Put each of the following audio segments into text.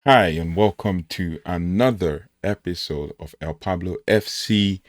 Hi, and welcome to another episode of elPablo FC.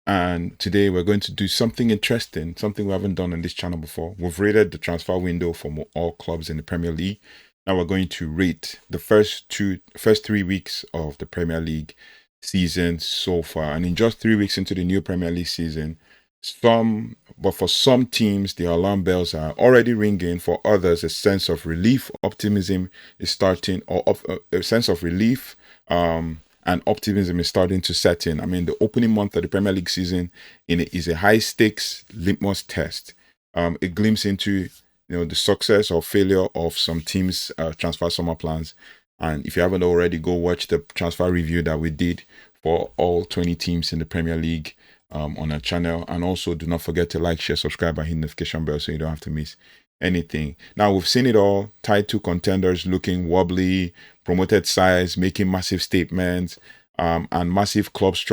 And today we're going to do something interesting, something we haven't done on this channel before. We've rated the transfer window for all clubs in the Premier League. Now we're going to rate the first 3 weeks of the Premier League season so far. And in just 3 weeks into the new Premier League season, for some teams, the alarm bells are already ringing. For others, a sense of relief, optimism is starting, a sense of relief and optimism is starting to set in. I mean, the opening month of the Premier League season is a high stakes litmus test. A glimpse into the success or failure of some teams' transfer summer plans. And if you haven't already, go watch the transfer review that we did for all 20 teams in the Premier League on our channel. And also do not forget to like, share, subscribe, and hit the notification bell so you don't have to miss anything. Now we've seen it all. Title contenders looking wobbly, promoted sides making massive statements, and massive clubs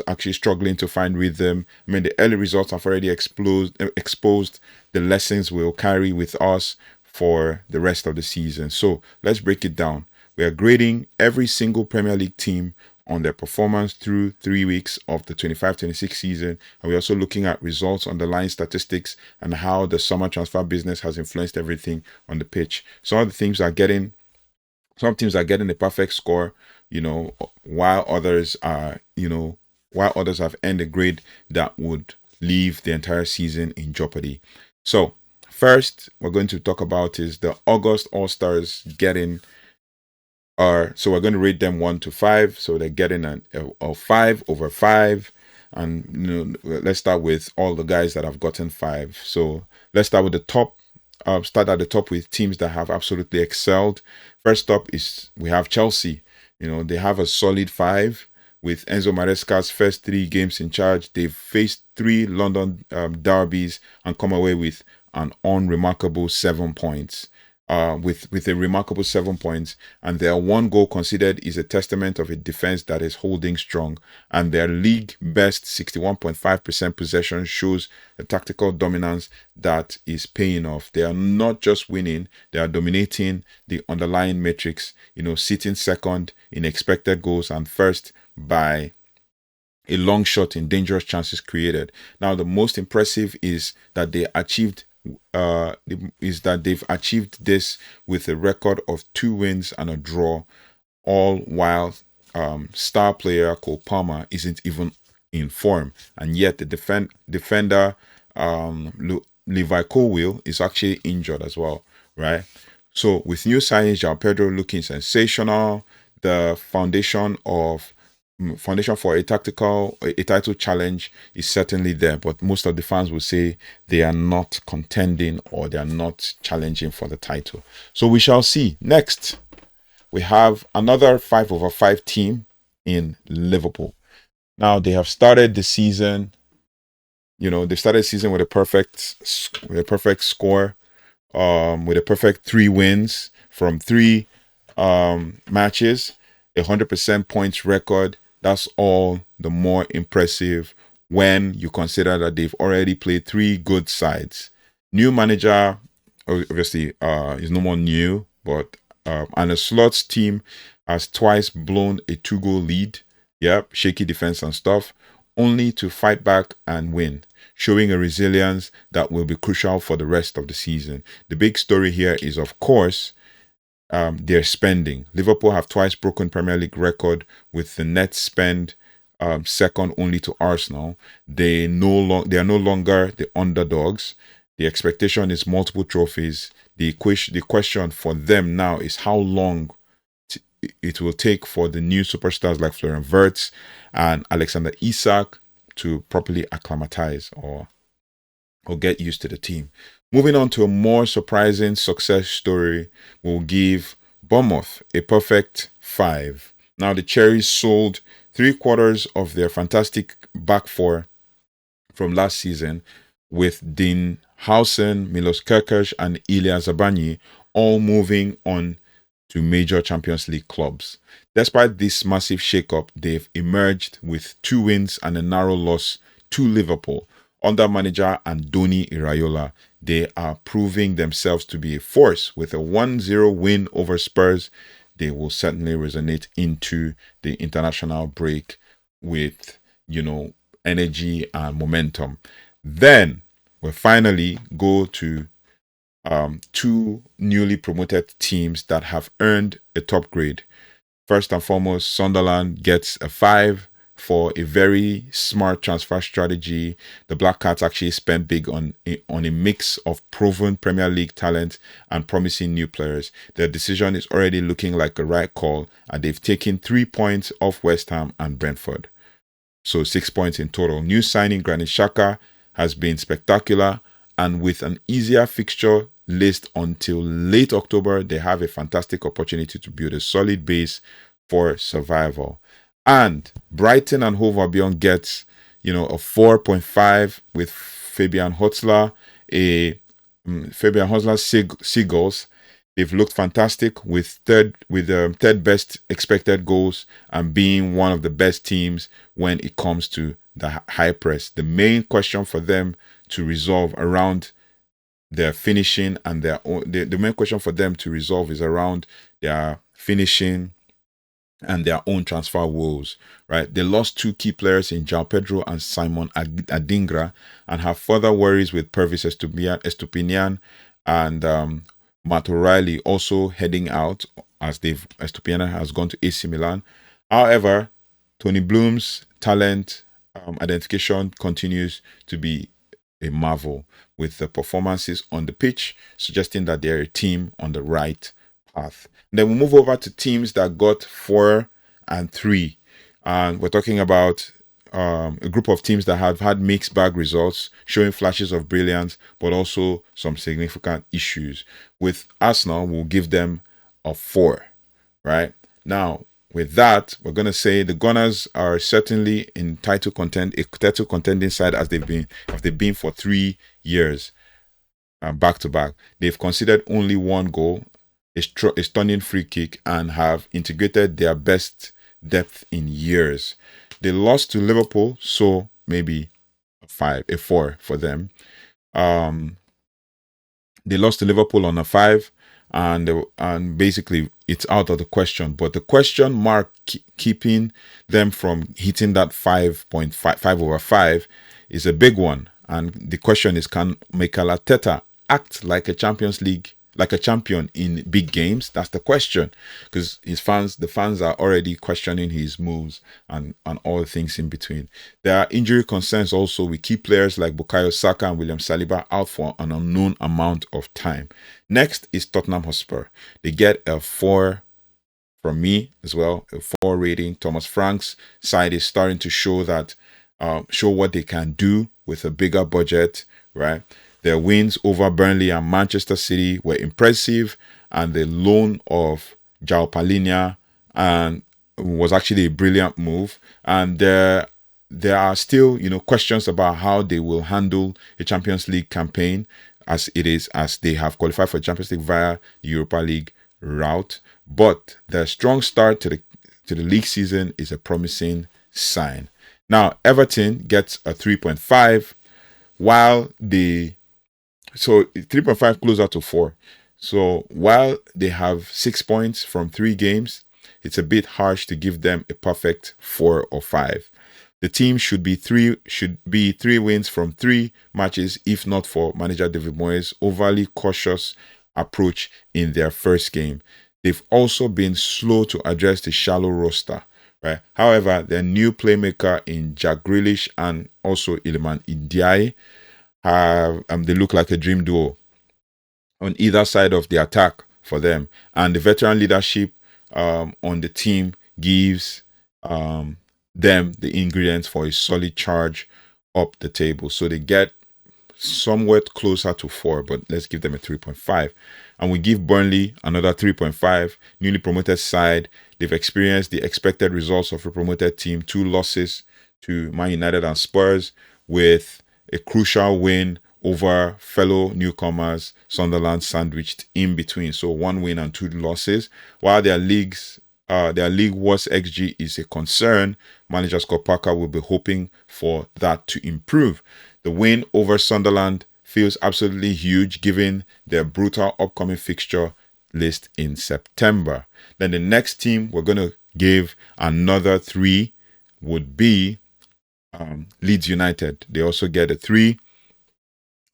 actually struggling to find rhythm. I mean, the early results have already exposed the lessons we'll carry with us for the rest of the season. So let's break it down. We are grading every single Premier League team on their performance through 3 weeks of the 25-26 season. And we're also looking at results, underlying statistics, and how the summer transfer business has influenced everything on the pitch. Some teams are getting a perfect score, while others have earned a grade that would leave the entire season in jeopardy. So first we're going to talk about is the August All-Stars so we're going to rate them 1 to 5. So they're getting a 5 over 5. And let's start with all the guys that have gotten 5. So let's start with the top. Start at the top with teams that have absolutely excelled. First up we have Chelsea. They have a solid 5 with Enzo Maresca's first 3 games in charge. They've faced 3 London derbies and come away with an unremarkable 7 points. With a remarkable 7 points, and their 1 goal conceded is a testament of a defense that is holding strong, and their league best 61.5% possession shows a tactical dominance that is paying off. They are not just winning, they are dominating the underlying metrics, sitting second in expected goals and first by a long shot in dangerous chances created. Now, the most impressive is that they've achieved this with a record of 2 wins and a draw, all while star player Cole Palmer isn't even in form, and yet the defender Levi Colwill is actually injured as well, right? So with new signings, João Pedro looking sensational, the foundation for a title challenge is certainly there, but most of the fans will say they are not contending or they are not challenging for the title. So we shall see. Next, we have another 5 over 5 team in Liverpool. Now they have started the season. They started the season with a perfect score, with a perfect 3 wins from 3 matches, 100% points record. That's all the more impressive when you consider that they've already played 3 good sides. New manager, obviously, is no more new, but Arne Slot's team has twice blown a 2-goal lead. Yep, shaky defense and stuff, only to fight back and win, showing a resilience that will be crucial for the rest of the season. The big story here is, of course, their spending. Liverpool have twice broken Premier League record with the net spend second only to Arsenal. They are no longer the underdogs. The expectation is multiple trophies. The question for them now is how long it will take for the new superstars like Florian Wirtz and Alexander Isak to properly acclimatize or get used to the team. Moving on to a more surprising success story, we'll give Bournemouth a perfect 5. Now, the Cherries sold 3/4 of their fantastic back 4 from last season, with Dean Howson, Milos Kerkers, and Ilya Zabani all moving on to major Champions League clubs. Despite this massive shakeup, they've emerged with 2 wins and a narrow loss to Liverpool. Under manager Andoni Iraola, they are proving themselves to be a force with a 1-0 win over Spurs. they will certainly resonate into the international break with, energy and momentum. Then we'll finally go to two newly promoted teams that have earned a top grade. First and foremost, Sunderland gets a 5 for a very smart transfer strategy. The Black Cats actually spent big on a mix of proven Premier League talent and promising new players. Their decision is already looking like a right call, and they've taken 3 points off West Ham and Brentford. So 6 points in total. New signing Granit Xhaka has been spectacular, and with an easier fixture list until late October, they have a fantastic opportunity to build a solid base for survival. And Brighton and Hove Albion gets, a 4.5 with Fabian Hotler, Seagulls. They've looked fantastic with third best expected goals and being one of the best teams when it comes to the high press. The main question for them to resolve around their finishing and the main question for them to resolve is around their finishing and their own transfer woes, right? They lost 2 key players in João Pedro and Simon Adingra and have further worries with Pervis Estupinian and Matt O'Reilly also heading out as Estupinian has gone to AC Milan. However, Tony Bloom's talent identification continues to be a marvel, with the performances on the pitch suggesting that they're a team on the right path. And then we move over to teams that got 4 and 3, and we're talking about a group of teams that have had mixed bag results, showing flashes of brilliance, but also some significant issues. With Arsenal, we'll give them a 4, right? Now, with that, we're going to say the Gunners are certainly in title contending side as they've been for 3 years, back to back. They've conceded only 1 goal, a stunning free kick, and have integrated their best depth in years. They lost to Liverpool, so maybe a 4 for them. They lost to Liverpool on a 5. And basically it's out of the question, but the question mark keeping them from hitting that 5.5 over 5 is a big one. And the question is, can Mikel Arteta act like a champion in big games? That's the question, because the fans are already questioning his moves and all the things in between. There are injury concerns also with key players like Bukayo Saka and William Saliba out for an unknown amount of time. Next is Tottenham Hotspur. They get a 4 from me as well, a 4 rating. Thomas Frank's side is starting to show what they can do with a bigger budget, right? Their wins over Burnley and Manchester City were impressive, and the loan of João Palhinha was actually a brilliant move. And there are still, questions about how they will handle a Champions League campaign as they have qualified for Champions League via the Europa League route. But their strong start to the league season is a promising sign. Now, Everton gets a 3.5, while 3.5 closer to 4. So while they have 6 points from 3 games, it's a bit harsh to give them a perfect 4 or 5. The team should be 3 wins from 3 matches, if not for manager David Moyes' overly cautious approach in their first game. They've also been slow to address the shallow roster, right? However, their new playmaker in Jack Grealish and also Iliman Ndiaye they look like a dream duo on either side of the attack for them, and the veteran leadership on the team gives them the ingredients for a solid charge up the table. So they get somewhat closer to 4, but let's give them a 3.5. And we give Burnley another 3.5. Newly promoted side. They've experienced the expected results of a promoted team. 2 losses to Man United and Spurs, with a crucial win over fellow newcomers Sunderland sandwiched in between. So 1 win and 2 losses. While their league worst XG is a concern, manager Scott Parker will be hoping for that to improve. The win over Sunderland feels absolutely huge given their brutal upcoming fixture list in September. Then the next team we're going to give another 3 would be Leeds United. They also get a 3.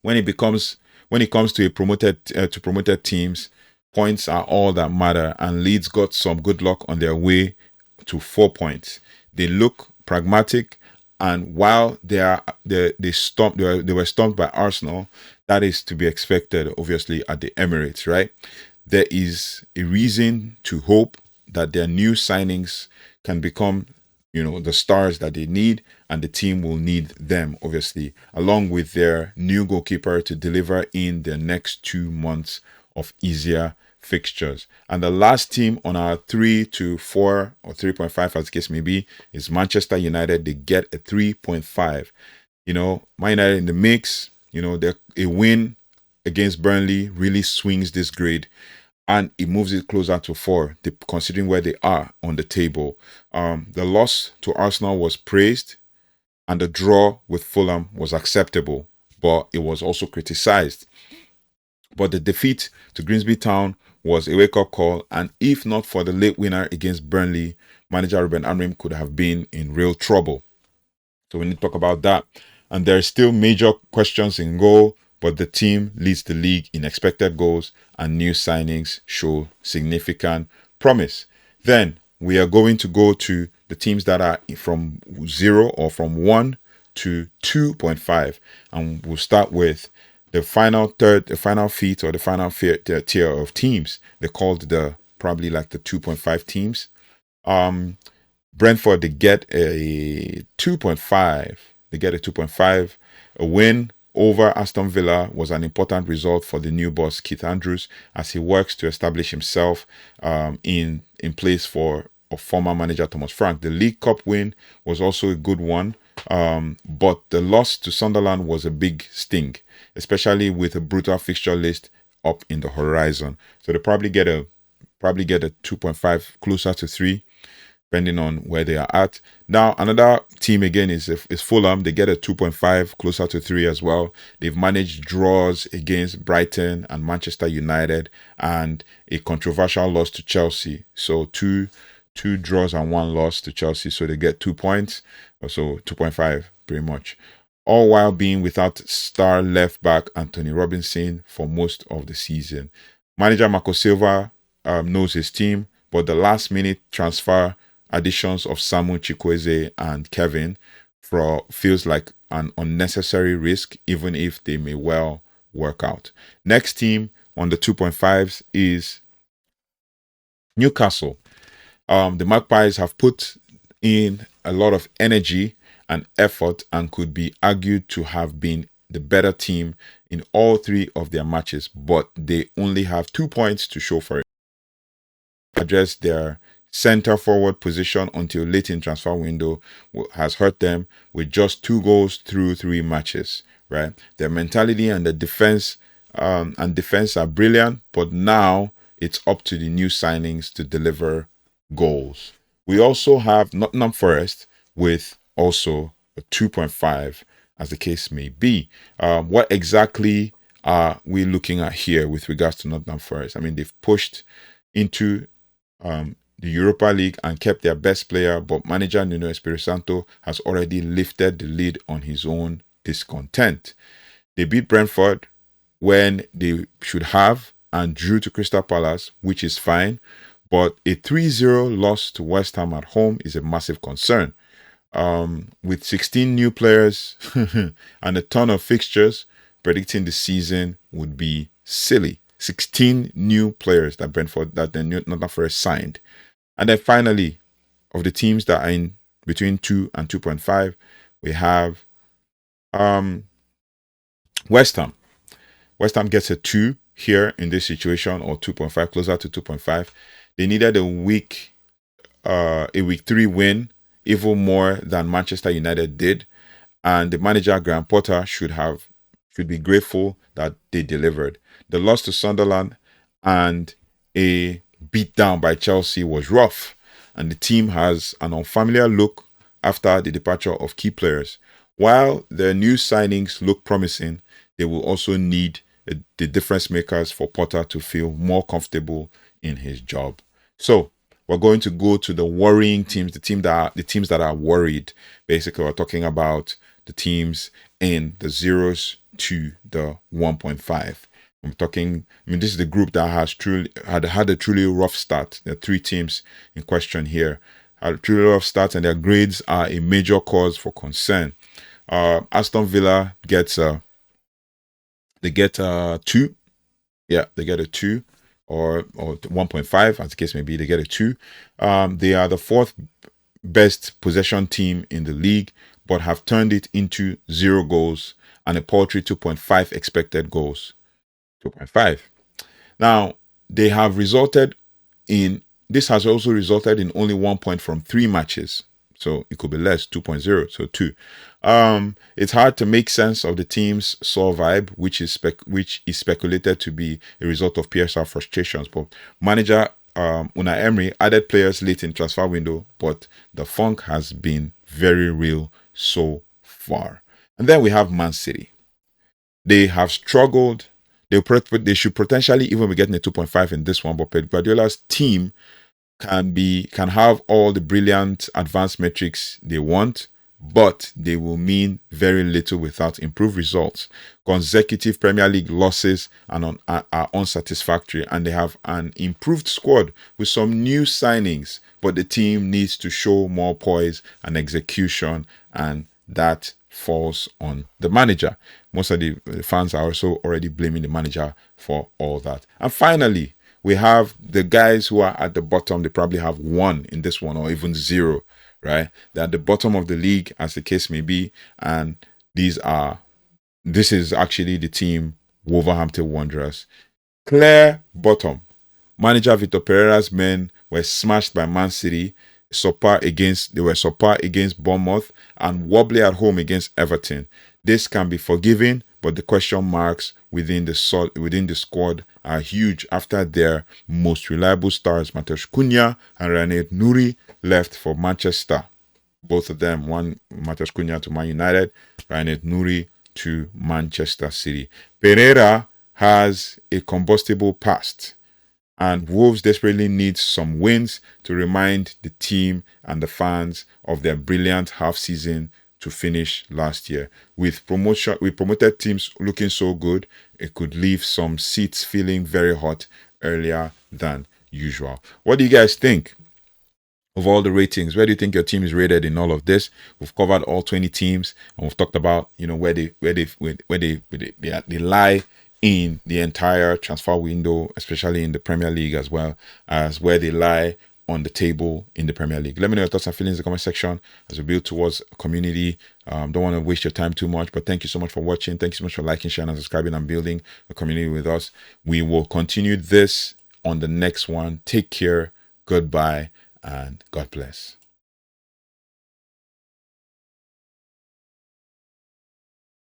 When it comes to promoted teams, points are all that matter, and Leeds got some good luck on their way to 4 points. They look pragmatic, and while they were stumped by Arsenal, that is to be expected, obviously, at the Emirates, right? There is a reason to hope that their new signings can become, the stars that they need, and the team will need them, obviously, along with their new goalkeeper to deliver in the next 2 months of easier fixtures. And the last team on our 3 to 4 or 3.5, as the case may be, is Manchester United. They get a 3.5. Man United in the mix. A win against Burnley really swings this grade, and it moves it closer to 4, considering where they are on the table. The loss to Arsenal was praised, and the draw with Fulham was acceptable, but it was also criticized. But the defeat to Grimsby Town was a wake-up call, and if not for the late winner against Burnley, manager Rúben Amorim could have been in real trouble. So we need to talk about that. And there are still major questions in goal, but the team leads the league in expected goals, and new signings show significant promise. Then we are going to go to the teams that are from 0 or from 1 to 2.5, and we'll start with the final feat, or the final tier of teams. They're called probably like the 2.5 teams. Brentford, they get a 2.5. A win over Aston Villa was an important result for the new boss, Keith Andrews, as he works to establish himself in place for former manager Thomas Frank. The League Cup win was also a good one, but the loss to Sunderland was a big sting, especially with a brutal fixture list up in the horizon. So they probably get a 2.5, closer to 3, depending on where they are at. Now, another team again is Fulham. They get a 2.5, closer to 3 as well. They've managed draws against Brighton and Manchester United, and a controversial loss to Chelsea. So two draws and 1 loss to Chelsea. So they get 2 points, so 2.5 pretty much. All while being without star left back Anthony Robinson for most of the season. Manager Marco Silva knows his team, but the last minute transfer additions of Samu Chukwueze and Kevin feels like an unnecessary risk, even if they may well work out. Next team on the 2.5s is Newcastle. The Magpies have put in a lot of energy and effort, and could be argued to have been the better team in all 3 of their matches, but they only have 2 points to show for it. Address their center forward position until late in transfer window has hurt them, with just 2 goals through 3 matches, right? Their mentality and the defense are brilliant, but now it's up to the new signings to deliver goals. We also have Nottingham Forest with also a 2.5, as the case may be. What exactly are we looking at here with regards to Nottingham Forest? I mean, they've pushed into the Europa League and kept their best player, but manager Nuno Espirito Santo has already lifted the lid on his own discontent. They beat Brentford when they should have, and drew to Crystal Palace, which is fine, but a 3-0 loss to West Ham at home is a massive concern. With 16 new players and a ton of fixtures, predicting the season would be silly. 16 new players that the Nottingham Forest signed. And then finally, of the teams that are in between 2 and 2.5, we have West Ham. West Ham gets a 2 here in this situation, or 2.5, closer to 2.5. They needed a week 3 win, even more than Manchester United did, and the manager Graham Potter should be grateful that they delivered. The loss to Sunderland and a beatdown by Chelsea was rough, and the team has an unfamiliar look after the departure of key players. While their new signings look promising, they will also need the difference makers for Potter to feel more comfortable in his job. So we're going to go to the worrying teams, the teams that are worried. Basically, we're talking about the teams in the 0s to the 1.5. This is the group that has had a truly rough start. There are 3 teams in question here. Had a truly rough start, and their grades are a major cause for concern. Aston Villa gets they get 2. Yeah, they get a 2 or 1.5, as the case may be. They get a 2. They are the 4th best possession team in the league, but have turned it into 0 goals and a paltry 2.5 expected goals. 2.5. Now, this has also resulted in only 1 point from 3 matches. So it could be less, 2.0, so 2. It's hard to make sense of the team's sore vibe, which is speculated to be a result of PSR frustrations. But manager Unai Emery added players late in transfer window, but the funk has been very real so far. And then we have Man City. They have struggled. They should potentially even be getting a 2.5 in this one, but Pep Guardiola's team can have all the brilliant advanced metrics they want, but they will mean very little without improved results. Consecutive Premier League losses are unsatisfactory, and they have an improved squad with some new signings, but the team needs to show more poise and execution, and that falls on the manager. Most of the fans are also already blaming the manager for all that. And finally, we have the guys who are at the bottom. They probably have 1 in this one, or even 0, right? They're at the bottom of the league, as the case may be. And this is actually the team Wolverhampton Wanderers. Clear bottom. Manager Vitor Pereira's men were smashed by Man City. They were subpar against Bournemouth and wobbly at home against Everton. This can be forgiven, but the question marks within the squad are huge after their most reliable stars, Matheus Cunha and Ranieri Nouri, left for Manchester. Both of them, one Matheus Cunha to Man United, Ranieri Nouri to Manchester City. Pereira has a combustible past, and Wolves desperately need some wins to remind the team and the fans of their brilliant half-season to finish last year. With promoted teams looking so good, it could leave some seats feeling very hot earlier than usual. What do you guys think of all the ratings? Where do you think your team is rated in all of this? We've covered all 20 teams, and we've talked about where they lie in the entire transfer window, especially in the Premier League, as well as where they lie on the table in the Premier League. Let me know your thoughts and feelings in the comment section as we build towards a community. Don't want to waste your time too much, but thank you so much for watching. Thank you so much for liking, sharing, and subscribing and building a community with us. We will continue this on the next one. Take care, goodbye, and God bless.